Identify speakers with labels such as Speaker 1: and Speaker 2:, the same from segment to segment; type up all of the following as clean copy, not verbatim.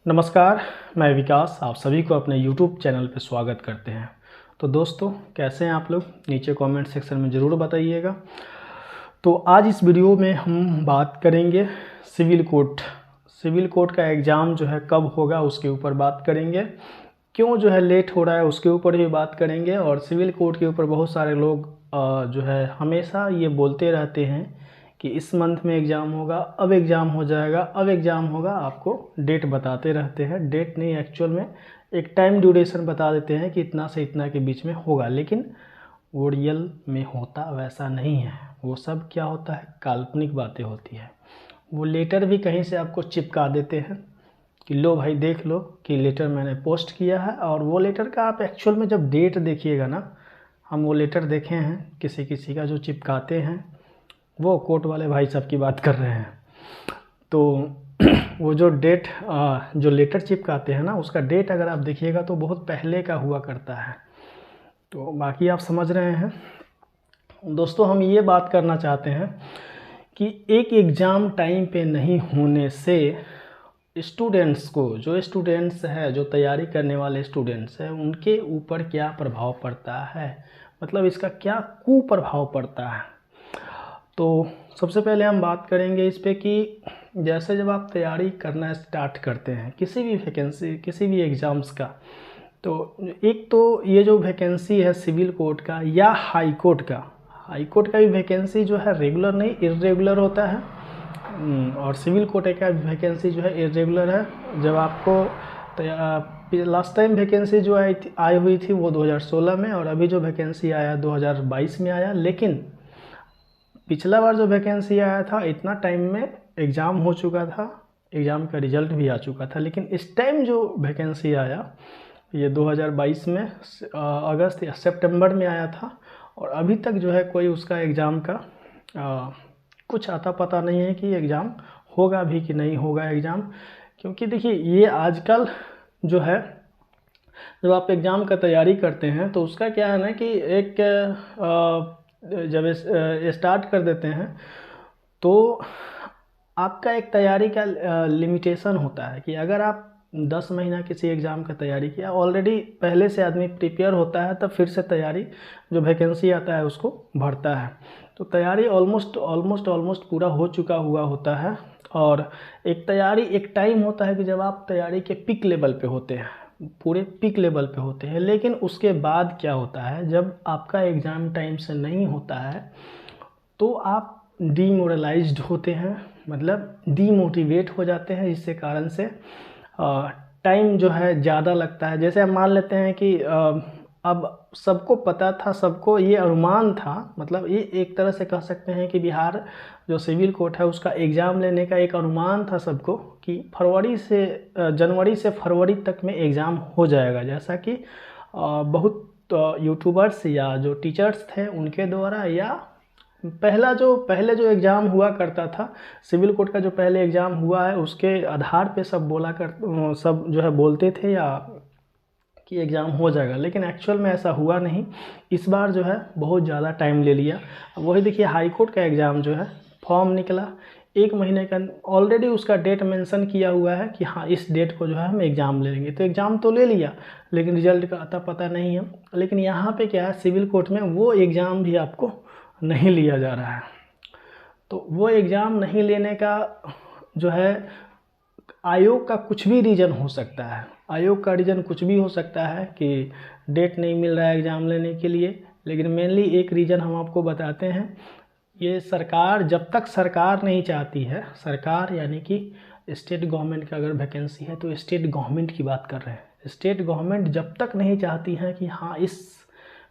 Speaker 1: नमस्कार, मैं विकास आप सभी को अपने YouTube चैनल पर स्वागत करते हैं। तो दोस्तों, कैसे हैं आप लोग? नीचे कमेंट सेक्शन में ज़रूर बताइएगा। तो आज इस वीडियो में हम बात करेंगे सिविल कोर्ट का एग्ज़ाम जो है कब होगा उसके ऊपर बात करेंगे। क्यों जो है लेट हो रहा है उसके ऊपर भी बात करेंगे। और सिविल कोर्ट के ऊपर बहुत सारे लोग जो है हमेशा ये बोलते रहते हैं कि इस मंथ में एग्ज़ाम होगा, अब एग्ज़ाम हो जाएगा, अब एग्ज़ाम होगा, आपको डेट बताते रहते हैं। डेट नहीं, एक्चुअल में एक टाइम ड्यूरेशन बता देते हैं कि इतना से इतना के बीच में होगा, लेकिन वो रियल में होता वैसा नहीं है। वो सब क्या होता है, काल्पनिक बातें होती है। वो लेटर भी कहीं से आपको चिपका देते हैं कि लो भाई देख लो कि लेटर मैंने पोस्ट किया है। और वो लेटर का आप एक्चुअल में जब डेट देखिएगा ना, हम वो लेटर देखे हैं किसी किसी का जो चिपकाते हैं, वो कोर्ट वाले भाई साहब की बात कर रहे हैं। तो वो जो डेट जो लेटर चिपकाते हैं ना, उसका डेट अगर आप देखिएगा तो बहुत पहले का हुआ करता है। तो बाकी आप समझ रहे हैं दोस्तों। हम ये बात करना चाहते हैं कि एक एग्ज़ाम टाइम पे नहीं होने से स्टूडेंट्स को, जो स्टूडेंट्स है, जो तैयारी करने वाले स्टूडेंट्स हैं, उनके ऊपर क्या प्रभाव पड़ता है, मतलब इसका क्या कुप्रभाव पड़ता है। तो सबसे पहले हम बात करेंगे इस पे कि जैसे जब आप तैयारी करना स्टार्ट करते हैं किसी भी वैकेंसी, किसी भी एग्ज़ाम्स का, तो एक तो ये जो वैकेंसी है सिविल कोर्ट का या हाई कोर्ट का भी वैकेंसी जो है रेगुलर नहीं, इर्रेगुलर होता है। और सिविल कोर्ट का वैकेंसी जो है इर्रेगुलर है। जब आपको लास्ट टाइम वैकेंसी जो आई हुई थी वो 2016 में, और अभी जो वैकेंसी आया 2022 में आया। लेकिन पिछला बार जो वैकेंसी आया था इतना टाइम में एग्ज़ाम हो चुका था, एग्ज़ाम का रिज़ल्ट भी आ चुका था। लेकिन इस टाइम जो वैकेंसी आया ये 2022 में अगस्त या सितंबर में आया था। और अभी तक जो है कोई उसका एग्ज़ाम का कुछ आता पता नहीं है कि एग्ज़ाम होगा भी कि नहीं होगा एग्ज़ाम। क्योंकि देखिए ये आजकल जो है, जब आप एग्ज़ाम का तैयारी करते हैं तो उसका क्या है ना कि एक जब स्टार्ट कर देते हैं तो आपका एक तैयारी का लिमिटेशन होता है कि अगर आप 10 महीना किसी एग्ज़ाम का तैयारी किया, ऑलरेडी पहले से आदमी प्रिपेयर होता है, तब फिर से तैयारी जो वैकेंसी आता है उसको भरता है। तो तैयारी ऑलमोस्ट पूरा हो चुका हुआ होता है। और एक तैयारी, एक टाइम होता है कि जब आप तैयारी के पीक लेवल पे होते हैं, पूरे पीक लेवल पे होते हैं। लेकिन उसके बाद क्या होता है, जब आपका एग्ज़ाम टाइम से नहीं होता है तो आप डीमोरलाइज्ड होते हैं, मतलब डीमोटिवेट हो जाते हैं। जिससे कारण से टाइम जो है ज़्यादा लगता है। जैसे हम मान लेते हैं कि अब सबको पता था, सबको ये अनुमान था, मतलब ये एक तरह से कह सकते हैं कि बिहार जो सिविल कोर्ट है उसका एग्ज़ाम लेने का एक अनुमान था सबको कि जनवरी से फरवरी तक में एग्ज़ाम हो जाएगा। जैसा कि बहुत यूट्यूबर्स या जो टीचर्स थे उनके द्वारा, या पहले जो एग्ज़ाम हुआ करता था सिविल कोर्ट का, जो पहले एग्ज़ाम हुआ है उसके आधार पे सब जो है बोलते थे या कि एग्ज़ाम हो जाएगा। लेकिन एक्चुअल में ऐसा हुआ नहीं। इस बार जो है बहुत ज़्यादा टाइम ले लिया। वही देखिए हाई कोर्ट का एग्ज़ाम जो है, फॉर्म निकला 1 महीने का, ऑलरेडी उसका डेट मेंशन किया हुआ है कि हाँ इस डेट को जो है हम एग्ज़ाम ले लेंगे। तो एग्ज़ाम तो ले लिया, लेकिन रिजल्ट का अता पता नहीं है। लेकिन यहाँ पे क्या है, सिविल कोर्ट में वो एग्ज़ाम भी आपको नहीं लिया जा रहा है। तो वो एग्ज़ाम नहीं लेने का जो है आयोग का कुछ भी रीज़न हो सकता है। आयोग का रीज़न कुछ भी हो सकता है कि डेट नहीं मिल रहा है एग्ज़ाम लेने के लिए। लेकिन मेनली एक रीज़न हम आपको बताते हैं, ये सरकार, जब तक सरकार नहीं चाहती है, सरकार यानी कि स्टेट गवर्नमेंट का अगर वैकेंसी है तो स्टेट गवर्नमेंट की बात कर रहे हैं। स्टेट गवर्नमेंट जब तक नहीं चाहती है कि हाँ इस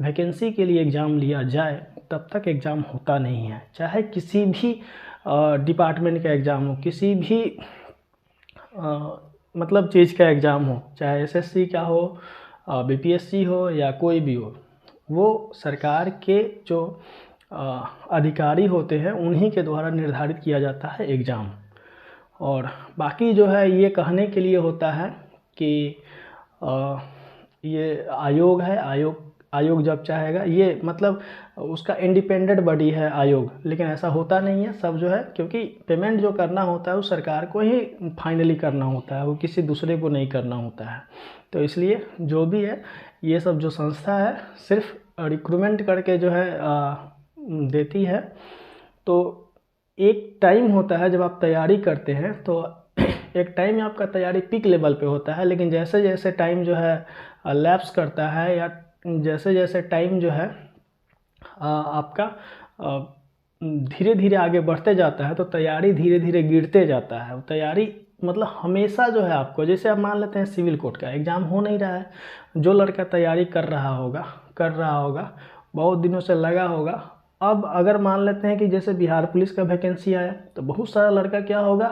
Speaker 1: वैकेंसी के लिए एग्ज़ाम लिया जाए, तब तक एग्ज़ाम होता नहीं है। चाहे किसी भी डिपार्टमेंट का एग्ज़ाम हो, किसी भी मतलब चीज़ का एग्ज़ाम हो, चाहे एसएससी का हो, बीपीएससी हो या कोई भी हो, वो सरकार के जो अधिकारी होते हैं उन्हीं के द्वारा निर्धारित किया जाता है एग्ज़ाम। और बाकी जो है ये कहने के लिए होता है कि ये आयोग है, आयोग आयोग जब चाहेगा, ये मतलब उसका इंडिपेंडेंट बॉडी है आयोग, लेकिन ऐसा होता नहीं है। सब जो है, क्योंकि पेमेंट जो करना होता है वो सरकार को ही फाइनली करना होता है, वो किसी दूसरे को नहीं करना होता है। तो इसलिए जो भी है, ये सब जो संस्था है सिर्फ रिक्रूटमेंट करके जो है देती है। तो एक टाइम होता है जब आप तैयारी करते हैं, तो एक टाइम आपका तैयारी पीक लेवल पे होता है, लेकिन जैसे जैसे टाइम जो है लैप्स करता है, या जैसे जैसे टाइम जो है आपका धीरे धीरे आगे बढ़ते जाता है, तो तैयारी धीरे धीरे गिरते जाता है। तैयारी मतलब हमेशा जो है आपको, जैसे आप मान लेते हैं सिविल कोर्ट का एग्ज़ाम हो नहीं रहा है, जो लड़का तैयारी कर रहा होगा बहुत दिनों से लगा होगा, अब अगर मान लेते हैं कि जैसे बिहार पुलिस का वैकेंसी आया, तो बहुत सारा लड़का क्या होगा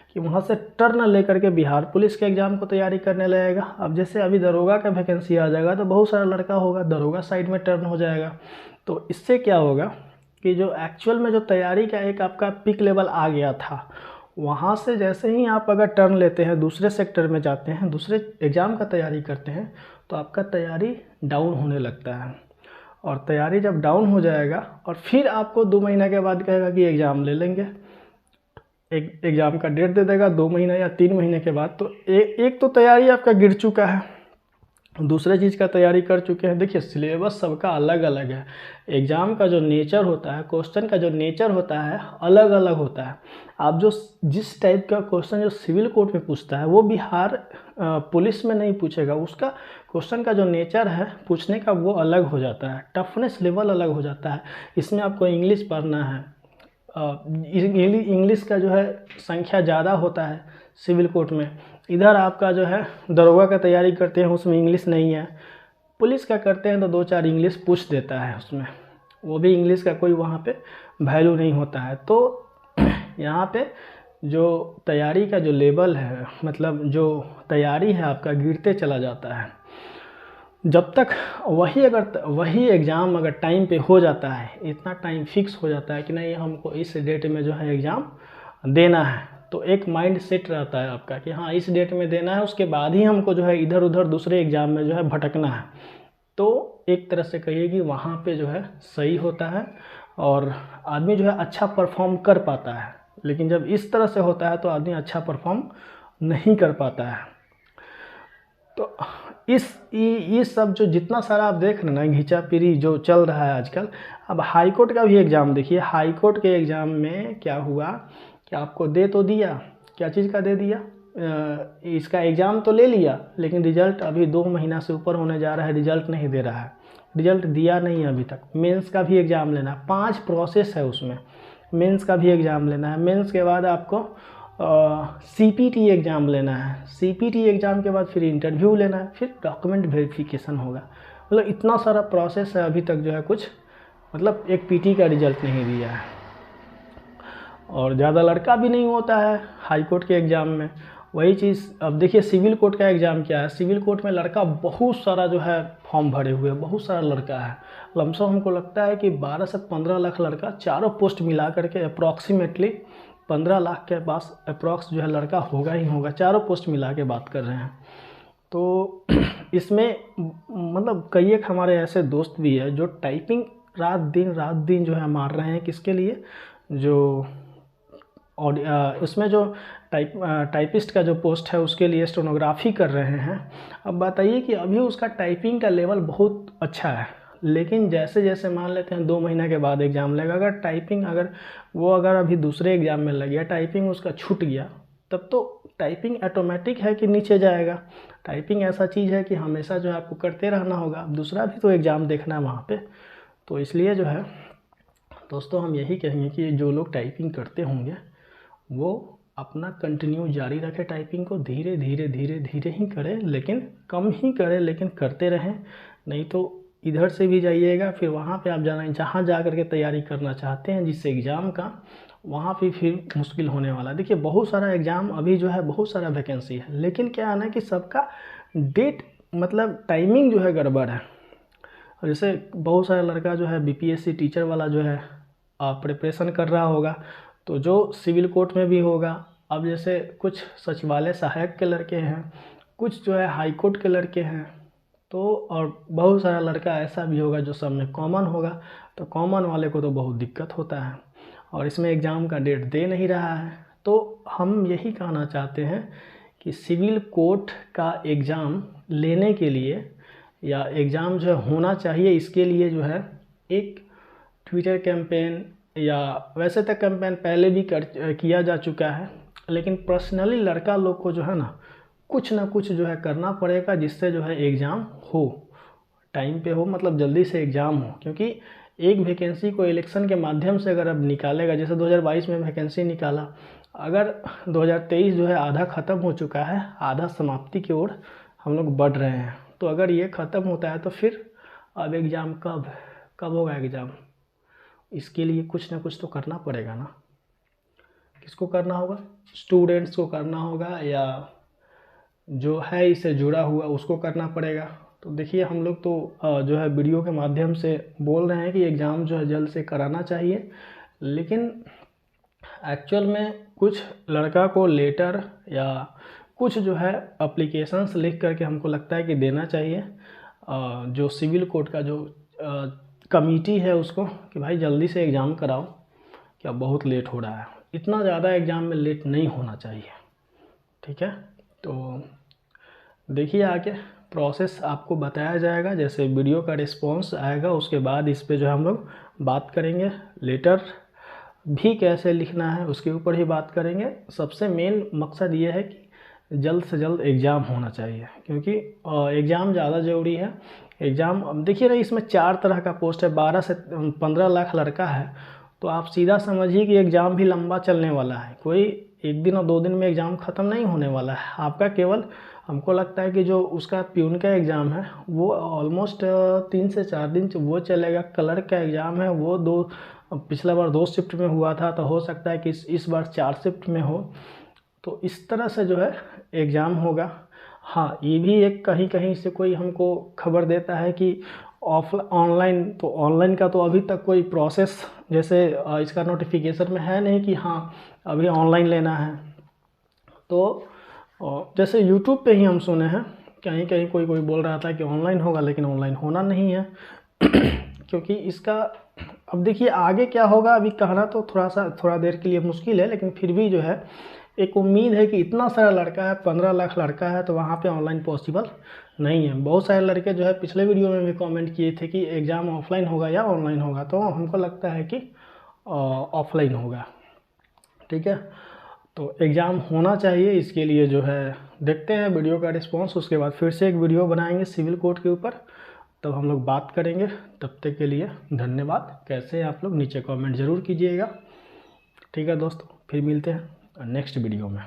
Speaker 1: कि वहाँ से टर्न लेकर के बिहार पुलिस के एग्ज़ाम को तैयारी करने लगेगा। अब जैसे अभी दरोगा का वैकेंसी आ जाएगा, तो बहुत सारा लड़का होगा दरोगा साइड में टर्न हो जाएगा। तो इससे क्या होगा कि जो एक्चुअल में जो तैयारी का एक आपका पीक लेवल आ गया था, वहाँ से जैसे ही आप अगर टर्न लेते हैं, दूसरे सेक्टर में जाते हैं, दूसरे एग्ज़ाम का तैयारी करते हैं, तो आपका तैयारी डाउन होने लगता है। और तैयारी जब डाउन हो जाएगा और फिर आपको 2 महीना के बाद कहेगा कि एग्ज़ाम ले लेंगे, एक एग्ज़ाम का डेट दे देगा 2 महीना या 3 महीने के बाद, तो एक तो तैयारी आपका गिर चुका है, दूसरे चीज़ का तैयारी कर चुके हैं। देखिए सिलेबस सबका अलग अलग है, एग्ज़ाम का जो नेचर होता है, क्वेश्चन का जो नेचर होता है अलग अलग होता है। आप जो जिस टाइप का क्वेश्चन जो सिविल कोर्ट में पूछता है, वो बिहार पुलिस में नहीं पूछेगा। उसका क्वेश्चन का जो नेचर है पूछने का वो अलग हो जाता है, टफनेस लेवल अलग हो जाता है। इसमें आपको इंग्लिश पढ़ना है, इंग्लिश का जो है संख्या ज़्यादा होता है सिविल कोर्ट में। इधर आपका जो है दरोगा का तैयारी करते हैं, उसमें इंग्लिश नहीं है। पुलिस का करते हैं तो 2-4 इंग्लिश पूछ देता है उसमें, वो भी इंग्लिश का कोई वहाँ पे वैल्यू नहीं होता है। तो यहाँ पे जो तैयारी का जो लेवल है, मतलब जो तैयारी है आपका गिरते चला जाता है। जब तक वही एग्ज़ाम अगर टाइम पे हो जाता है, इतना टाइम फिक्स हो जाता है कि नहीं हमको इस डेट में जो है एग्ज़ाम देना है, तो एक माइंड सेट रहता है आपका कि हाँ इस डेट में देना है, उसके बाद ही हमको जो है इधर उधर दूसरे एग्ज़ाम में जो है भटकना है। तो एक तरह से कहिए कि वहाँ पे जो है सही होता है और आदमी जो है अच्छा परफॉर्म कर पाता है। लेकिन जब इस तरह से होता है तो आदमी अच्छा परफॉर्म नहीं कर पाता है। तो ये सब जो जितना सारा आप देख रहे हैं ना घिचा पिरी जो चल रहा है आजकल, अब हाई कोर्ट का भी एग्ज़ाम देखिए। हाई कोर्ट के एग्ज़ाम में क्या हुआ कि आपको दे तो दिया, क्या चीज़ का दे दिया, इसका एग्ज़ाम तो ले लिया, लेकिन रिज़ल्ट अभी 2 महीना से ऊपर होने जा रहा है, रिज़ल्ट नहीं दे रहा है, रिज़ल्ट दिया नहीं है अभी तक। मेंस का भी एग्ज़ाम लेना है, 5 प्रोसेस है उसमें, मेंस का भी एग्ज़ाम लेना है। मेंस के बाद आपको CPT एग्ज़ाम लेना है, CPT एग्ज़ाम के बाद फिर इंटरव्यू लेना है, फिर डॉक्यूमेंट वेरिफिकेशन होगा। मतलब इतना सारा प्रोसेस है, अभी तक जो है कुछ मतलब एक PT का रिज़ल्ट नहीं दिया है। और ज़्यादा लड़का भी नहीं होता है हाई कोर्ट के एग्ज़ाम में। वही चीज़ अब देखिए सिविल कोर्ट का एग्ज़ाम क्या है, सिविल कोर्ट में लड़का बहुत सारा जो है फॉर्म भरे हुए, बहुत सारा लड़का है। लमसम हमको लगता है कि 12 से 15 लाख लड़का चारों पोस्ट मिला करके अप्रॉक्सीमेटली 15 लाख के पास अप्रॉक्स जो है लड़का होगा ही होगा, चारों पोस्ट मिला के बात कर रहे हैं। तो इसमें मतलब कई एक हमारे ऐसे दोस्त भी है जो टाइपिंग रात दिन जो है मार रहे हैं, किसके लिए, जो और उसमें जो टाइपिस्ट का जो पोस्ट है उसके लिए स्टेनोग्राफी कर रहे हैं। अब बताइए कि अभी उसका टाइपिंग का लेवल बहुत अच्छा है, लेकिन जैसे जैसे मान लेते हैं 2 महीना के बाद एग्ज़ाम लगेगा, अगर टाइपिंग अगर अभी दूसरे एग्ज़ाम में लग गया, टाइपिंग उसका छूट गया, तब तो टाइपिंग ऑटोमेटिक है कि नीचे जाएगा। टाइपिंग ऐसा चीज़ है कि हमेशा जो है आपको करते रहना होगा, दूसरा भी तो एग्ज़ाम देखना है वहाँ पे। तो इसलिए जो है दोस्तों हम यही कहेंगे कि जो लोग टाइपिंग करते होंगे वो अपना कंटिन्यू जारी रखें, टाइपिंग को धीरे धीरे ही करें, लेकिन कम ही करें, लेकिन करते रहें। नहीं तो इधर से भी जाइएगा, फिर वहाँ पे आप जहाँ जा कर के तैयारी करना चाहते हैं जिस एग्ज़ाम का, वहाँ पे फिर मुश्किल होने वाला है। देखिए बहुत सारा एग्ज़ाम अभी जो है, बहुत सारा वैकेंसी है, लेकिन क्या है ना कि सबका डेट मतलब टाइमिंग जो है गड़बड़ है। जैसे बहुत सारा लड़का जो है BPSC टीचर वाला जो है प्रिपरेशन कर रहा होगा, तो जो सिविल कोर्ट में भी होगा। अब जैसे कुछ सचिवालय सहायक के लड़के हैं, कुछ जो है हाई कोर्ट के लड़के हैं, तो और बहुत सारा लड़का ऐसा भी होगा जो सब में कॉमन होगा, तो कॉमन वाले को तो बहुत दिक्कत होता है और इसमें एग्ज़ाम का डेट दे नहीं रहा है। तो हम यही कहना चाहते हैं कि सिविल कोर्ट का एग्ज़ाम लेने के लिए या एग्ज़ाम जो है होना चाहिए, इसके लिए जो है एक ट्विटर कैंपेन या वैसे तक कैंपेन पहले भी किया जा चुका है, लेकिन पर्सनली लड़का लोग को जो है ना कुछ जो है करना पड़ेगा, जिससे जो है एग्ज़ाम हो, टाइम पे हो, मतलब जल्दी से एग्ज़ाम हो। क्योंकि एक वैकेंसी को इलेक्शन के माध्यम से अगर अब निकालेगा, जैसे 2022 में वैकेंसी निकाला, अगर 2023 जो है आधा ख़त्म हो चुका है, आधा समाप्ति की ओर हम लोग बढ़ रहे हैं, तो अगर ये ख़त्म होता है तो फिर अब एग्ज़ाम कब होगा एग्ज़ाम? इसके लिए कुछ ना कुछ तो करना पड़ेगा ना। किसको करना होगा? स्टूडेंट्स को करना होगा या जो है इससे जुड़ा हुआ उसको करना पड़ेगा। तो देखिए हम लोग तो जो है वीडियो के माध्यम से बोल रहे हैं कि एग्ज़ाम जो है जल्द से कराना चाहिए, लेकिन एक्चुअल में कुछ लड़का को लेटर या कुछ जो है एप्लीकेशंस लिख करके हमको लगता है कि देना चाहिए जो सिविल कोर्ट का जो कमेटी है उसको, कि भाई जल्दी से एग्ज़ाम कराओ, क्या बहुत लेट हो रहा है। इतना ज़्यादा एग्ज़ाम में लेट नहीं होना चाहिए, ठीक है। तो देखिए आगे प्रोसेस आपको बताया जाएगा, जैसे वीडियो का रिस्पांस आएगा उसके बाद इस पे जो है हम लोग बात करेंगे। लेटर भी कैसे लिखना है उसके ऊपर ही बात करेंगे। सबसे मेन मकसद ये है कि जल्द से जल्द एग्ज़ाम होना चाहिए, क्योंकि एग्ज़ाम ज़्यादा ज़रूरी है। एग्ज़ाम अब देखिए ना, इसमें 4 तरह का पोस्ट है, 12 से 15 लाख लड़का है, तो आप सीधा समझिए कि एग्ज़ाम भी लंबा चलने वाला है। कोई 1 दिन और 2 दिन में एग्ज़ाम ख़त्म नहीं होने वाला है आपका। केवल हमको लगता है कि जो उसका प्यून का एग्ज़ाम है वो ऑलमोस्ट 3 से 4 दिन वो चलेगा। क्लर्क का एग्ज़ाम है वो पिछला बार 2 शिफ्ट में हुआ था, तो हो सकता है कि इस बार 4 शिफ्ट में हो। तो इस तरह से जो है एग्ज़ाम होगा। हाँ, ये भी एक कहीं से कोई हमको खबर देता है कि ऑनलाइन, तो ऑनलाइन का तो अभी तक कोई प्रोसेस जैसे इसका नोटिफिकेशन में है नहीं कि हाँ अभी ऑनलाइन लेना है। तो जैसे यूट्यूब पे ही हम सुने हैं, कहीं कोई बोल रहा था कि ऑनलाइन होगा, लेकिन ऑनलाइन होना नहीं है क्योंकि इसका अब देखिए आगे क्या होगा अभी कहना तो थोड़ा देर के लिए मुश्किल है, लेकिन फिर भी जो है एक उम्मीद है कि इतना सारा लड़का है, 15 लाख लड़का है, तो वहाँ पे ऑनलाइन पॉसिबल नहीं है। बहुत सारे लड़के जो है पिछले वीडियो में भी कमेंट किए थे कि एग्ज़ाम ऑफलाइन होगा या ऑनलाइन होगा, तो हमको लगता है कि ऑफलाइन होगा, ठीक है। तो एग्ज़ाम होना चाहिए, इसके लिए जो है देखते हैं वीडियो का रिस्पांस, उसके बाद फिर से एक वीडियो बनाएंगे सिविल कोर्ट के ऊपर, तब हम लोग बात करेंगे। तब तक के लिए धन्यवाद। कैसे हैं आप लोग नीचे कमेंट ज़रूर कीजिएगा, ठीक है दोस्तों। फिर मिलते हैं नेक्स्ट वीडियो में।